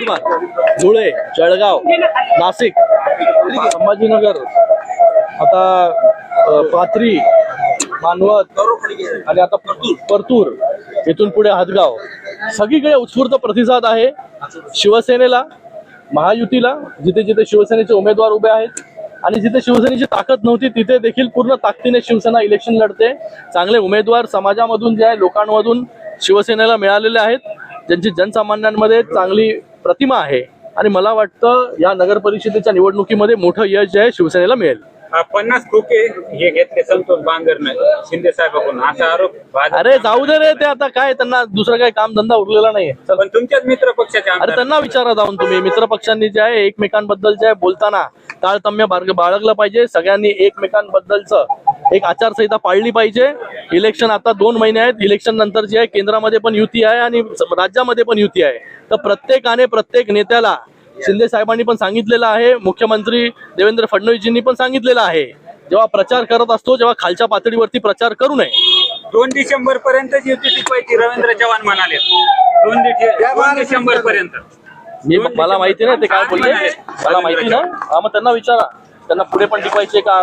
नंदुरबार, धुळे, जळगाव, नाशिक, संभाजीनगर, आता पाथरी, मानवत आणि आता परतूर, इथून पुढे हदगाव, सगळीकडे उत्स्फूर्त प्रतिसाद आहे शिवसेनेला, महायुतीला. जिथे जिथे शिवसेनेचे उमेदवार उभे आहेत आणि जिथे शिवसेनेची ताकद नव्हती तिथे देखील पूर्ण ताकदीने शिवसेना इलेक्शन लढते. चांगले उमेदवार समाजामधून जे आहे, लोकांमधून शिवसेनेला मिळालेले आहेत, ज्यांची जनसामान्यांमध्ये चांगली प्रतिमा आहे. आणि मला वाटतं या नगर परिषदेच्या निवडणुकीमध्ये मोठं यश जे आहे शिवसेनेला मिळेल. 50 खोके हे घेतले संतोष बांगरने शिंदे साहेबांकडून असा आरोप. अरे जाऊ दे रे, ते आता काय, त्यांना दुसरं काही काम धंदा उरलेला नाहीये. पण तुमच्याच मित्र पक्षाचे अरे त्यांना विचारा जाऊन तुम्ही. मित्र पक्षांनी जे आहे एकमेकांबद्दल जे आहे बोलताना ताळतम्य बाळगलं पाहिजे. सगळ्यांनी एकमेकांबद्दलचं एक आचारसंहिता पाळली पाहिजे. इलेक्शन आता 2 महिने आहेत. इलेक्शन नंतर जे आहे केंद्रामध्ये पण युती आहे आणि राज्यामध्ये पण युती आहे. तर प्रत्येकाने प्रत्येक नेत्याला, शिंदे साहेबांनी पण सांगितलेलं आहे, मुख्यमंत्री देवेंद्र फडणवीसजींनी पण सांगितलेलं आहे, जेव्हा प्रचार करत असतो जेव्हा खालच्या पातळीवरती प्रचार करू नये. 2 डिसेंबर पर्यंत युती टिकवायची रवींद्र चव्हाण म्हणाले. 2 डिसेंबर पर्यंत मला माहिती नाही ते काय बोलले, मला माहिती ना. मग त्यांना विचारा, त्यांना पुढे पण टिकवायचे का.